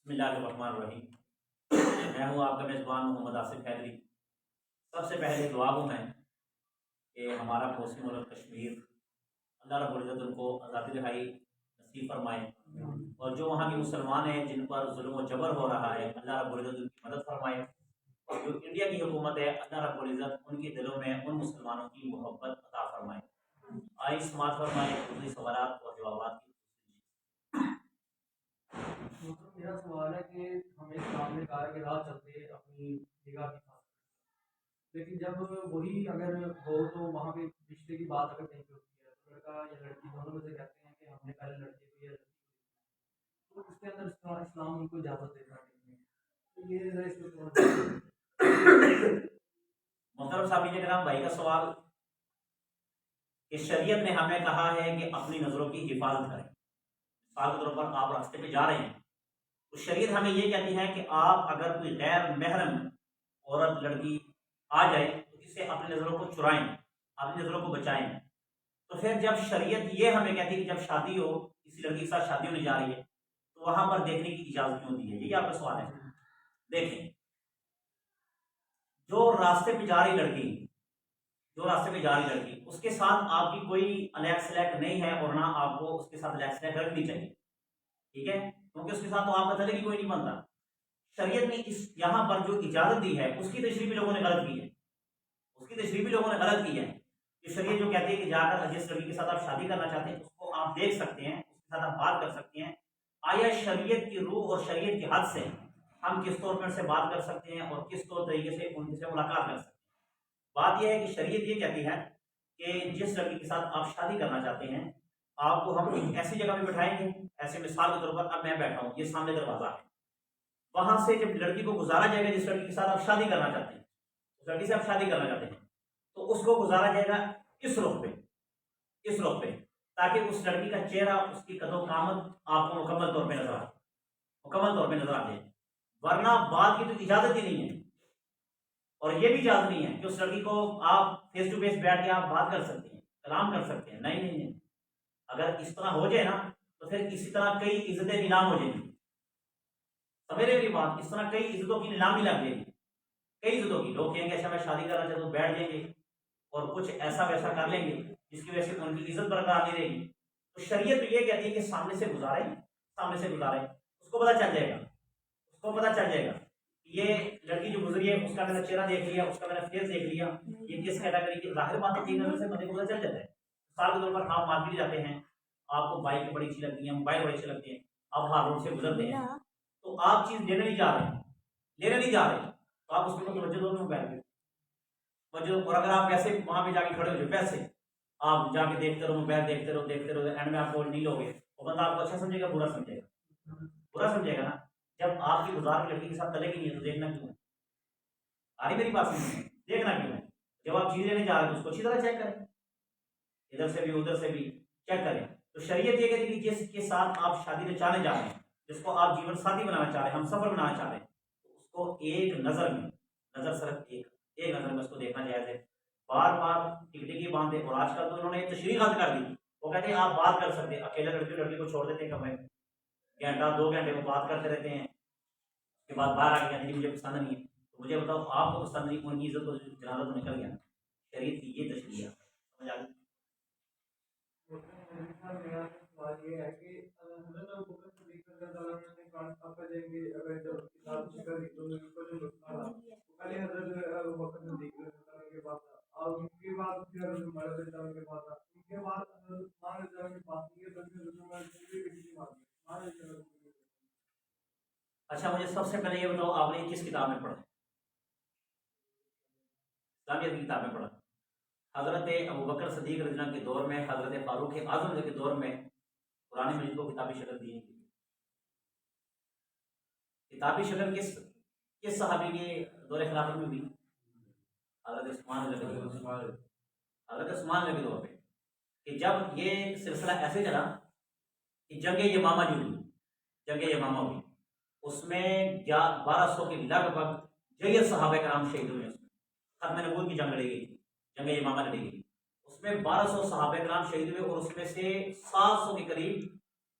بسم اللہ الرحمن الرحیم۔ میں ہوں آپ کا میزبان محمد آصف حیدری۔ سب سے پہلے دعا گو میں کہ ہمارا پڑوسی ملک کشمیر اللہ رب العزت ان کو آزادی رہائی نصیب فرمائے، اور جو وہاں کے مسلمان ہیں جن پر ظلم و جبر ہو رہا ہے اللہ رب العزت ان کی مدد فرمائے، اور جو انڈیا کی حکومت ہے اللہ رب العزت ان کے دلوں میں ان مسلمانوں کی محبت عطا فرمائے۔ آئیے سماعت فرمائے اردو سوالات اور جوابات کی۔ میرا سوال ہے کہ ہمیں اسلام نے کہا کہ راہ چلتے اپنی نگاہ کی خاص، لیکن جب وہی اگر ہو تو وہاں پہ رشتے کی بات اگر کہیں پہ ہوتی ہے تو لڑکا یا لڑکی دونوں میں سے کہتے ہیں کہ ہم نے پہلے لڑکے کو یا لڑکی کو، تو اس کے اندر اسلام ان کو اجازت دیتا ہے، تو یہ اس میں محترم صاحب کرام بھائی کا سوال کہ شریعت نے ہمیں کہا ہے کہ اپنی نظروں کی حفاظت کریں۔ مثال کے طور پر آپ راستے پہ جا رہے ہیں تو شریعت ہمیں یہ کہتی ہے کہ آپ اگر کوئی غیر محرم عورت لڑکی آ جائے تو اسے اپنی نظروں کو چرائیں، اپنی نظروں کو بچائیں۔ تو پھر جب شریعت یہ ہمیں کہتی ہے کہ جب شادی ہو، کسی لڑکی کے ساتھ شادی ہونے جا رہی ہے تو وہاں پر دیکھنے کی اجازت کیوں دی ہے؟ یہی آپ کا سوال ہے۔ دیکھیں، جو راستے پہ جا رہی لڑکی اس کے ساتھ آپ کی کوئی الیک سلیکٹ نہیں ہے، اور نہ آپ کو اس کے ساتھ الیک سلیکٹ رکھنی چاہیے، ٹھیک ہے، کیونکہ اس کے ساتھ تو آپ کا تلے کی کوئی نہیں بنتا۔ شریعت نے اس یہاں پر جو اجازت دی ہے اس کی تشریح بھی لوگوں نے غلط کی ہے، کہ شریعت جو کہتی ہے کہ جا کر جس لڑکی کے ساتھ آپ شادی کرنا چاہتے ہیں اس کو آپ دیکھ سکتے ہیں، اس کے ساتھ آپ بات کر سکتے ہیں۔ آیا شریعت کی روح اور شریعت کی حد سے ہم کس طور پر سے بات کر سکتے ہیں اور کس طور طریقے سے ان سے ملاقات کر سکتے ہیں؟ بات یہ ہے کہ شریعت یہ کہتی ہے کہ جس لڑکی کے ساتھ آپ شادی کرنا چاہتے ہیں آپ کو ہم ایک ایسی جگہ پہ بٹھائیں گے، ایسے مثال کے طور پر اب میں بیٹھا ہوں، یہ سامنے دروازہ ہے، وہاں سے جب لڑکی کو گزارا جائے گا جس لڑکی کے ساتھ آپ شادی کرنا چاہتے ہیں، اس لڑکی سے آپ شادی کرنا چاہتے ہیں، تو اس کو گزارا جائے گا اس رخ پہ تاکہ اس لڑکی کا چہرہ، اس کی قد و قامت آپ کو مکمل طور پہ نظر آ جائے، ورنہ بات کی تو اجازت ہی نہیں ہے، اور یہ بھی اجازت نہیں ہے کہ اس لڑکی کو آپ فیس ٹو فیس بیٹھ کے آپ بات کر سکتے ہیں، کلام کر سکتے ہیں، نہیں۔ اگر اس طرح ہو جائے نا تو پھر اسی طرح کئی عزتیں نیلام ہو جائیں گی، سمجھ رہے میری بات؟ اس طرح کئی عزتوں کی نیلامی لگ جائے گی، کئی عزتوں کی، لوگ کہیں گے اچھا میں شادی کرنا چاہتا ہوں، بیٹھ جائیں گے اور کچھ ایسا ویسا کر لیں گے جس کی وجہ سے ان کی عزت برقرار نہیں رہے گی۔ تو شریعت تو یہ کہتی ہے کہ سامنے سے گزاریں، اس کو پتہ چل جائے گا یہ لڑکی جو گزری ہے اس کا میں نے چہرہ دیکھ لیا، اس کا میں نے فیس دیکھ لیا، یہ کس کیٹیگری کی، ظاہر بات ہے تین نظر سے بندے کو پتہ چل جاتا ہے۔ مثال کے طور پر آپ مارکیٹ جاتے ہیں، آپ کو بائک بڑی اچھی لگتی ہے، موبائل بڑی اچھی لگتی ہے، آپ ہر روڈ سے گزرتے ہیں تو آپ چیز لینے نہیں جا رہے تو آپ اس کو توجہ دو موبائل پہ، اور اگر آپ ویسے وہاں پہ جا کے کھڑے ہو جائے، ویسے آپ جا کے دیکھتے رہو، موبائل دیکھتے رہو، اینڈ میں آپ کو نہیں لو گے، وہ بندہ آپ کو اچھا سمجھے گا برا سمجھے گا نا؟ جب آپ کی گزار لڑکی کے ساتھ تلے کی نہیں ہے تو دیکھنا کیوں ہے؟ آ رہی میری بات سمجھ؟ دیکھنا کیوں ہے؟ جب آپ چیز لینے جا رہے ہیں تو اس کو اچھی طرح چیک کریں، ادھر سے بھی ادھر سے بھی چیک کریں۔ تو شریعت یہ کہتی ہے کہ جس کے ساتھ آپ شادی رچانے جا رہے ہیں، جس کو آپ جیون ساتھی بنانا چاہ رہے ہیں، ہم سفر بنانا چاہ رہے ہیں، تو اس کو ایک نظر صرف ایک نظر میں اس کو دیکھنا جائز ہے۔ بار ٹکٹکی باندھے، اور آج کل تو انہوں نے تشریح حل کر دی، وہ کہتے ہیں آپ بات کر سکتے ہیں، اکیلے لڑکی کو چھوڑ دیتے ہیں کمرے میں، گھنٹہ 2 گھنٹے وہ بات کرتے رہتے ہیں، اس کے بعد باہر آ کے کہتے ہیں مجھے پسند نہیں ہے، تو مجھے بتاؤ آپ کو پسند نہیں، ان کی عزت کو جنازہ تو نکل گیا۔ شریعت کی یہ تشریح ہے، سمجھ آ گئی؟ یہ ہے کہ اچھا مجھے سب سے پہلے یہ بتاؤ آپ نے کس کتاب میں پڑھا؟ اسلامیت کی کتاب میں پڑھا؟ حضرت ابوبکر صدیق رضی اللہ عنہ کے دور میں، حضرت فاروق اعظم کے دور میں قرآن مجید کو کتابی شکل دی ہے۔ کتابی شکل کس صحابی کے دور خلافت میں بھی؟ حضرت عثمان کے دور پہ، کہ جب یہ سلسلہ ایسے چلا کہ جنگ یمامہ ہوئی، اس میں 1200 کے لگ بھگ جیت صحابہ کرام شہید ہوئے، اس میں ختم نبوت کی جنگ لڑی گئی، جنگ یمامہ لڑی گئی، اس میں 1200 صحابہ کرام شہید ہوئے، اور اس میں سے 700 کے قریب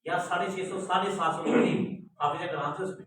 یا 650 750 کے قریب حافظ کرام تھے اس میں،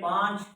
5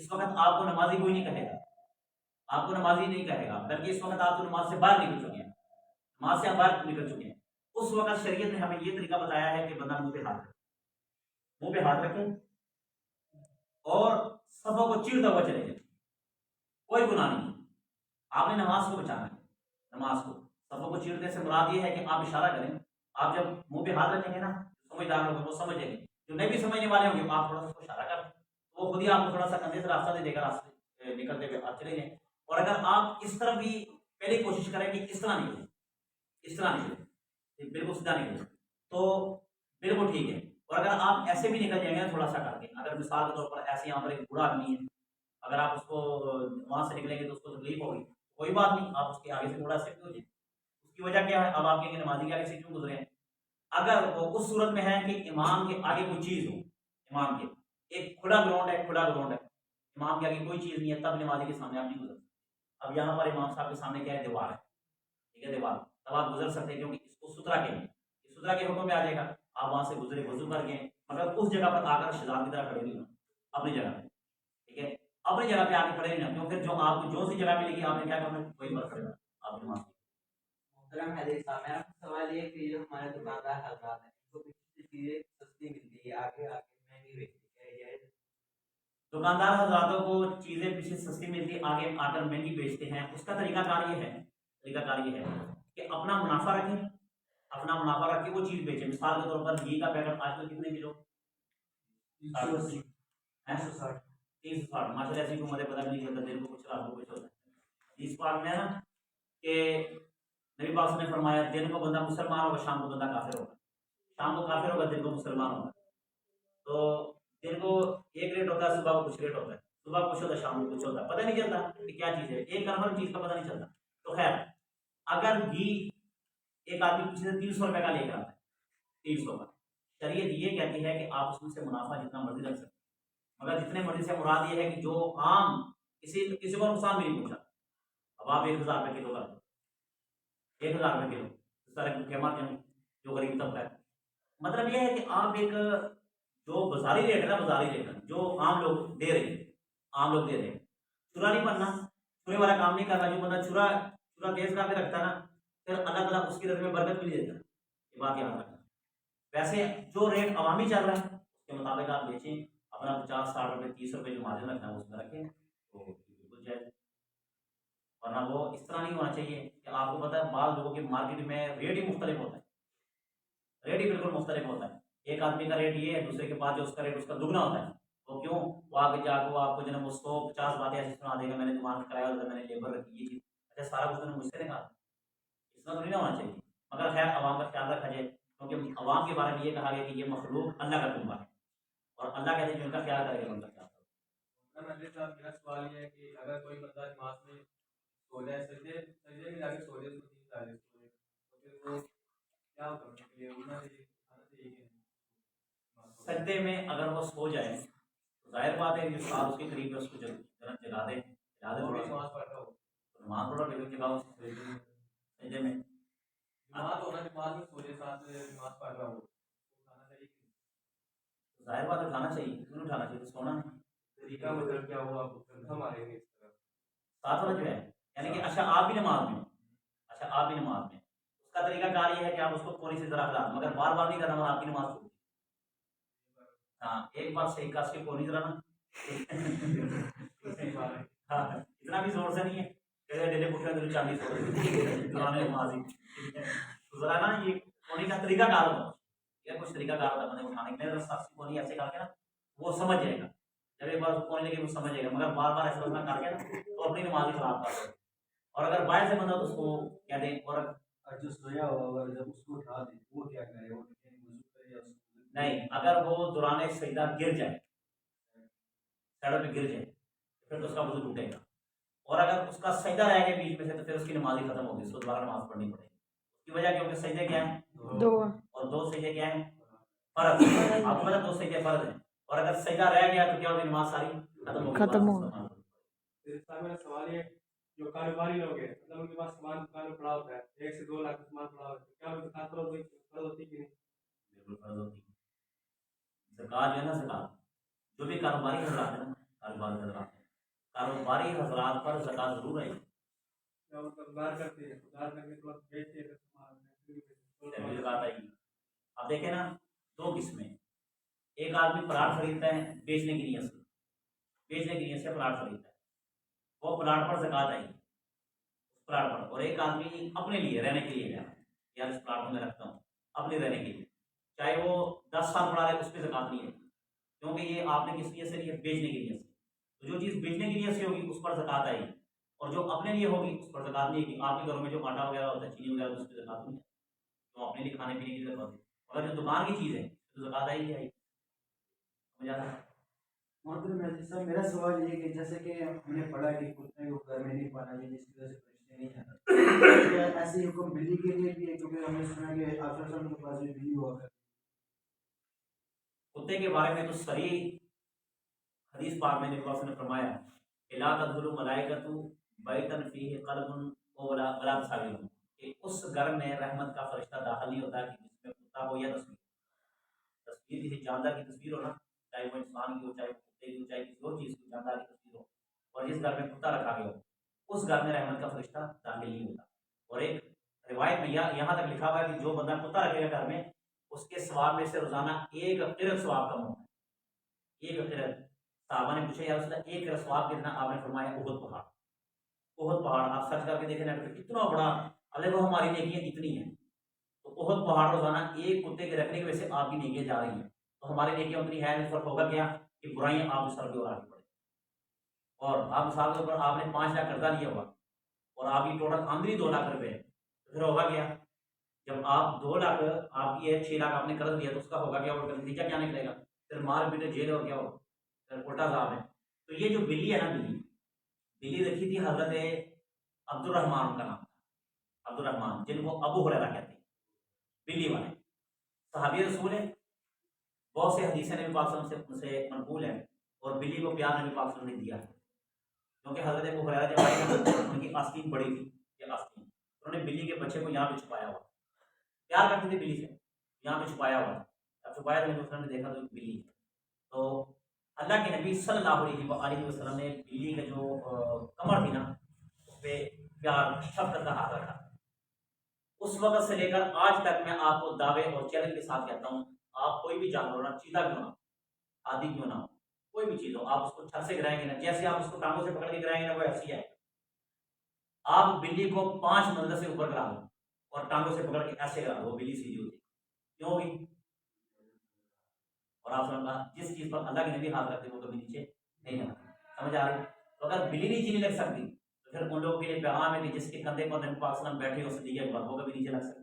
اس وقت آپ کو نمازی کوئی نہیں کہے گا، آپ کو نمازی نہیں کہے گا، بلکہ اس وقت آپ تو نماز سے باہر نکل چکے ہیں، نماز سے باہر نکل چکے ہیں. اس وقت شریعت نے ہمیں یہ طریقہ بتایا ہے کہ بندہ منہ پہ ہاتھ رکھے، منہ پہ ہاتھ رکھے اور صفوں کو چیرتا ہوا چلے جائے. کوئی گناہ نہیں، آپ نے نماز کو بچانا ہے. نماز کو صفوں کو چیرنے سے مراد یہ ہے کہ آپ اشارہ کریں. آپ جب منہ پہ ہاتھ رکھیں گے نا، سمجھدار لوگ وہ سمجھ لیں گے، جو نہیں بھی سمجھنے والے ہوں گے آپ تھوڑا سا اس کو اشارہ کر تو وہ خود ہی آپ کو تھوڑا سا کندھے سے راستہ دے گا، راستے نکلتے ہوئے آپ چلے جائیں. اور اگر آپ اس طرح بھی پہلے کوشش کریں کہ اس طرح نہیں ہو، اس طرح نہیں ہو، بالکل سیدھا نہیں ہو تو بالکل ٹھیک ہے. اور اگر آپ ایسے بھی نکل جائیں گے تھوڑا سا کر کے، اگر مثال کے طور پر ایسے یہاں پر ایک بوڑھا آدمی ہے، اگر آپ اس کو وہاں سے نکلیں گے تو اس کو تکلیف ہوگی، کوئی بات نہیں، آپ اس کے آگے سے تھوڑا سیٹ ہو جائیں. اس کی وجہ کیا ہے؟ اب آپ کے نمازی کے آگے سے کیوں گزرے ہیں؟ اگر وہ اس صورت میں ہے کہ امام کے آگے کوئی چیز ہو، امام کے ایک کھلا گراؤنڈ ہے، کھلا گراؤنڈ ہے، امام کے آگے کوئی چیز نہیں ہے، تب نمازی کے سامنے آپ نہیں گزر سکتے. اب یہاں پر امام صاحب کے سامنے کیا ہے؟ دیوار ہے، ٹھیک ہے، دیوار، تب آپ گزر سکتے ہیں کیونکہ اس کو ستھرا کہیں گے، ستھرا کے حکم میں آ جائے گا. آپ وہاں سے گزرے، وضو کر گئے، مگر اس جگہ پر آ کر شیطان کی طرح کھڑے نہیں ہونا اپنی جگہ پہ، ٹھیک ہے، اپنی جگہ پہ آ کے کھڑے نہیں ہونا، کیونکہ جو آپ کو جو سی جگہ ملے گی آپ نے کیا کرنا ہے وہی پر کھڑے ہونا. آپ نماز محترم حیدر صاحب، میرا سوال یہ ہے کہ جو ہمارے دکاندار حضرات ہیں ان کو کچھ چیزیں سستی ملتی ہے، آگے مہنگی بیچتی ہے، یہ جائز؟ دکاندار حضراتوں کو چیزیں پیچھے سستی ملتی آگے آ کر مہنگی بیچتے ہیں. اس کا طریقہ کار یہ ہے، طریقہ کار یہ ہے کہ اپنا منافع رکھیں، اپنا منافع رکھ کے وہ چیز بیچیں. مثال کے طور پر گھی کا پیکٹ آج کل کتنے کلو؟ 360. ماشاء اللہ ایسی عمر پتہ نہیں چلتا، دل کو کچھ رات کو کچھ ہوتا ہے. اس بات میں نا کہ نبی پاک نے فرمایا دن کو بندہ مسلمان ہوگا، شام کو بندہ کافر ہوگا، شام کو کافر ہوگا، دن کو مسلمان ہوگا. تو دن کو ایک ریٹ ہوتا ہے، صبح کو کچھ ریٹ ہوتا ہے، صبح کچھ ہوتا ہے، شام کو کچھ ہوتا ہے، پتہ نہیں چلتا کہ کیا چیز ہے، ایک نمبر چیز کا پتہ نہیں چلتا. تو خیر، اگر گھی ایک آدمی پیچھے سے 300 روپے کا لے کر آتا ہے، 300 کا، شریعت یہ کہتی ہے کہ آپ اس میں سے منافع جتنا مرضی رکھ سکتے ہیں، مگر جتنے مرضی سے مراد یہ ہے کہ جو عام کسی کو نقصان بھی نہیں پہنچا. اب آپ 1000 روپے کلو کر دو، 1000 روپے کلو، اس طرح کے مارکیٹ میں جو غریب طبقہ ہے، مطلب یہ ہے کہ آپ ایک جو بازاری ریٹ ہے نا، بازاری ریٹ ہے جو عام لوگ دے رہے ہیں، عام لوگ دے رہے ہیں، چورا نہیں بننا، چورے والا کام نہیں کرنا. جو بندہ چورا تیز کر کے رکھتا ہے نا، پھر اللہ تعالیٰ اس کی رزق میں برکت بھی نہیں دیتا. یہ بات یاد رکھنا. ویسے جو ریٹ عوامی چل رہا ہے اس کے مطابق آپ بیچیں، اپنا 50 60 روپے 30 روپے جو مارجن رکھنا ہے اس میں رکھیں تو بالکل جائز. ورنہ وہ اس طرح نہیں ہونا چاہیے کہ آپ کو پتہ ہے بعض لوگوں کے مارکیٹ میں ریٹ ہی مختلف ہوتا ہے، ریٹ ہی بالکل مختلف ہوتا ہے. ایک آدمی کا ریٹ یہ ہے، دوسرے کے پاس جو اس کا ریٹ اس کا دگنا ہوتا ہے. وہ کیوں؟ وہ آگے جا کے وہ آپ کو جناب 150 باتیں ایسی سنا دے گا، میں نے دکان کرایا ہوتا ہے، میں نے لیبر رکھی یہ چیز. اچھا سارا کچھ مجھ سے نکالا، اس طرح تو نہیں ہونا چاہیے. مگر خیر عوام کا خیال رکھا جائے، کیونکہ عوام کے بارے میں یہ کہا گیا کہ یہ مخلوق اللہ کا کنبہ ہے، اور اللہ کہتے ہیں جو ان کا خیال کرے گا ان کا خیال کرے حیدر صاحب، میرا سوال یہ ہے کہ اگر کوئی بندہ نماز میں سو جائے، سجدے میں جا کے سو جائے، اس کو 3 سال سو جائے، تو پھر وہ کیا کرنا چاہیے؟ اٹھنا چاہیے، کھانا چاہیے کہ نہیں؟ سجدے میں اگر وہ سو جائے تو ظاہر بات ہے کہ سال اس کے قریب ہے، اس کو جگا دے وہ بھی تھوڑا نماز پڑھ رہا ہو، تو نماز پڑھو، لیکن جگاؤ سجدے میں. نماز ہونا نماز میں سو جائے، ساتھ نماز پڑھ رہا ہو، تو کھانا چاہیے کہ نہیں؟ ظاہر بات ہے اٹھانا چاہیے، کیوں نہیں اٹھانا چاہیے؟ تو سونا نہیں. طریقہ مطلب کیا ہوا؟ ہمارے گے اس طرح ساتھ والا جو ہے یعنی کہ اچھا آپ بھی نماز میں، اچھا آپ بھی نماز میں، اس کا طریقہ کار یہ ہے کہ آپ اس کو پوری سے ذرا ہلا، مگر بار بار نہیں کرنا، مگر آپ کی نماز چھوٹ. ہاں ایک بار صحیح کاش کے پونی ذرا نا ہاں اتنا بھی زور سے نہیں ہے کہ ڈیلے پٹھے دل 40 دوران نماز ہی تو ذرا نا یہ پونی کا طریقہ کار ہوتا ہے، یہ کچھ طریقہ کار ہوتا ہے بندے اٹھانے کے لیے. سخت پونی ایسے کر کے نا وہ سمجھ جائے گا، جب ایک بار پونی لگے وہ سمجھ جائے گا، مگر بار بار ایسا ویسا کر کے نا تو اپنی نماز ہی خراب کر دے. اور اگر باہر سے بندہ تو اس کو کہہ دیں. اور جو سویا ہوا اگر جب اس کو اٹھا دیں وہ کیا کرے؟ وہ وضو کرے یا نہیں، اگر وہ دوران سجدہ گر جائے، سڑک پہ گر جائے پھر تو اس کا وضو ٹوٹے گا. اور اگر اس کا سجدہ رہ گیا بیچ میں سے تو پھر اس کی نماز ہی ختم ہوگی، اس کو دوبارہ نماز پڑھنی پڑے گی. اس کی وجہ کیونکہ سجدے کیا ہیں؟ 2. اور 2 سجدے کیا ہیں؟ فرض. آپ کو پتا 2 سجدے فرض ہیں، اور اگر سجدہ رہ گیا تو کیا ہوگی؟ نماز ساری ختم ہو میرا سوال یہ جو کاروباری لوگ ہیں، مطلب ان کے پاس سامان دکان میں پڑا ہوتا ہے، 1 سے 2 لاکھ سامان پڑا ہوتا ہے، کیا وہ زکات فرض ہوتی کہ نہیں؟ بالکل فرض ہوتی ہے. زکات جو ہے نا، زکات جو بھی کاروباری حضرات ہیں نا، کاروباری حضرات ہیں، کاروباری حضرات پر زکوٰۃ ضرور ہے. کیا مطلب ادھار کرتے ہیں، ادھار کرنے کے بعد بیچتے ہیں سامان بھی زکوٰۃ آئے گی. اب دیکھیں نا، دو قسمیں. ایک آدمی پلاٹ خریدتا ہے بیچنے کی نیت سے، بیچنے کی نیت سے پلاٹ خریدتا ہے، وہ پلاٹ پر زکوٰۃ آئے گی اس پلاٹ پر. اور ایک آدمی اپنے لیے رہنے کے لیے گیا، یار اس پلاٹ کو میں رکھتا ہوں اپنے رہنے کے لیے، چاہے وہ 10 سال پڑا رہے اس پہ زکوٰۃ نہیں ہے، کیونکہ یہ آپ نے کس نیت سے لیے؟ بیچنے کی نیت سے. تو جو چیز بیچنے کی نیت سے ہوگی اس پر زکوٰۃ آئے گی، اور جو اپنے لیے ہوگی اس پر زکوٰۃ نہیں ہے. آپ کے گھروں میں جو آٹا وغیرہ ہوتا ہے، چینی وغیرہ، اس پہ زکوٰۃ نہیں ہے، تو اپنے لیے کھانے پینے کی ضرورت ہے. اور جو دکان کی چیز ہے تو زکوٰۃ آئی ہی آئی. سمجھ آ رہا ہے؟ محترم عزیز صاحب، میرا سوال یہ کہ جیسے کہ ہم نے پڑھا کہ کتے کو گھر میں نہیں پانا چاہیے جس کی وجہ سے فرشتے نہیں آتے، کیا ایسی حکم بلی کے لیے بھی ہے؟ کیونکہ ہم نے سنا کہ آپ صلی اللہ علیہ وسلم کے پاس بھی بلی ہوا کرتی. کتے کے بارے میں تو صریح حدیث پاک میں نبی صلی اللہ علیہ وسلم نے فرمایا کہ لا تدخل الملائکۃ بیتا فیہ قلب ولا تصاویر، کہ اس گھر میں رحمت کا فرشتہ داخل نہیں ہوتا کہ جس میں کتا ہو یا تصویر کسی جاندار کی تصویر ہو نا، چاہے وہ انسان کی ہو، چاہے وہ کتے کی ہو، چاہے کسی اور چیز کی جاندار کی تصویر ہو، اور جس گھر میں کتا رکھا گیا ہو اس گھر میں رحمت کا فرشتہ داخل نہیں ہوتا. اور ایک روایت میں یہاں تک لکھا ہوا ہے کہ جو بندہ کتا رکھے گا گھر میں، اس کے ثواب میں سے روزانہ ایک قرت ثواب کم ہوتا ہے. ایک قرت. صحابہ نے پوچھا یا رسول اللہ ایک ثواب کتنا؟ آپ نے فرمایا احد پہاڑ. احد پہاڑ آپ سرچ کر کے دیکھیں نا کتنا بڑا، اب دیکھو ہماری نیکیاں اتنی ہیں، تو احد پہاڑ روزانہ ایک کتے کے رکھنے کی وجہ سے آپ کی نیکیاں جا رہی ہیں، تو ہماری نیکیاں اتنی ہے نہیں. فرق ہوگا کیا کہ برائیاں آپ سر کے اور آگے بڑھیں. اور آپ مثال کے اوپر آپ نے 5 لاکھ قرضہ لیا ہوا اور آپ کی ٹوٹل آمدنی 2 لاکھ روپے ہے، تو پھر ہوگا کیا؟ جب آپ 2 لاکھ آپ کی ہے، 6 لاکھ آپ نے قرض لیا، تو اس کا ہوگا کیا؟ اور نتیجہ کیا نکلے گا؟ پھر مار پیٹے جیل اور کیا ہوگا؟ پھر الٹا عذاب ہے. تو یہ جو بلی ہے نا، بلی رکھی تھی حضرت عبد الرحمان کا نام تھا، عبد الرحمان، جن کو ابو ہریرہ کہتے ہیں، بلی والے صحابی رسول ہے. بہت سے حدیثیں نبی پاک صلی اللہ علیہ وسلم سے منقول ہیں، اور بلی کو پیار نبی پاک صلی اللہ علیہ وسلم نے دیا ہے، کیونکہ حضرت ابو ہریرہ جب آئے نا ان کی آستین بڑی تھی، یہ آستین، انہوں نے بلی کے بچے کو یہاں پہ چھپایا ہوا، پیار کرتے تھے بلی سے، یہاں پہ چھپایا ہوا. اب چھپایا تو نبی صلی اللہ علیہ وسلم نے دیکھا تو بلی. تو اللہ کے نبی صلی اللہ علیہ وسلم نے بلی کا جو کمر تھی نا اس پہ پیار شفقت کا ہاتھ رکھا. اس وقت سے لے کر آج تک میں آپ کو دعوے اور چیلنج کے ساتھ کہتا ہوں، آپ کوئی بھی جانور ہونا، چیتا کیوں نہ، ہاتھی کیوں نہ ہو، کوئی بھی چیز ہو، آپ اس کو چھت سے گرائیں گے نا، جیسے آپ اس کو ٹانگوں سے پکڑ کے گرائیں گے نا وہ ایسی ہے. آپ بلی کو 5 منزل سے اوپر گرا دو اور ٹانگوں سے پکڑ کے ایسے گرا دو، وہ بلی سیدھی ہوتی. کیوں ہوگی؟ اور آپ سمجھنا جس چیز پر اللہ کے نبی ہاتھ رکھتے وہ کبھی نیچے نہیں جاتا. سمجھ آ رہی؟ تو اگر بلی نیچے نہیں لگ سکتی تو پھر ان لوگوں کے لیے پیغام ہے کہ جس کے کندھے پر نبی پاک صلی اللہ علیہ وسلم بیٹھے اس دیگر پر وہ کبھی نیچے لگ سکتے،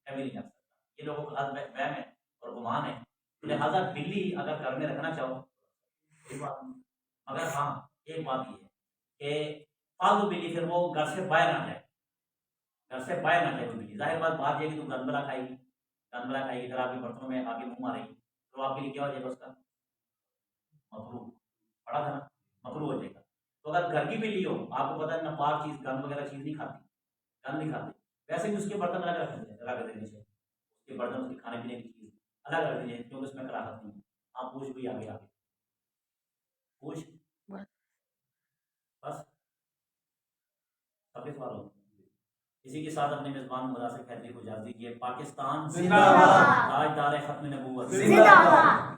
کبھی نہیں لگ سکتا. یہ لوگوں کا وہم ہے اور گمان ہے. لہٰذا بلی اگر گھر میں رکھنا چاہو کوئی بات نہیں، مگر ہاں ایک بات یہ ہے کہ پالتو بلی پھر وہ گھر سے باہر نہ جائے، گھر سے باہر نہ جائے. بلی ظاہر بات یہ ہے کہ تم گندملا کھائے گی، گندملا کھائے گی، اگر آپ کے برتنوں میں آگے منہ مارے گی تو آپ کے لیے کیا ہو جائے گا؟ اس کا مکروہ، پڑا تھا نا، مکروہ ہو جائے گا. تو اگر گھر کی بلی ہو، آپ کو پتا ہے ناپاک چیز گند وغیرہ چیز نہیں کھاتی، گند نہیں کھاتی، ویسے بھی اس کے برتن الگ رکھ دینے سے، اس کے برتن اس کے کھانے پینے کی چیز الگ رکھ دینے کیونکہ اس میں کراہت نہیں ہے. آپ پوچھ بھی آگے پوچھ بس سب کے سوال ہو. اسی کے ساتھ اپنے میزبان مداثر خیرجی کو اجازت دیجیے. پاکستان زندہ باد. تاجدار ختم نبوت زندہ باد.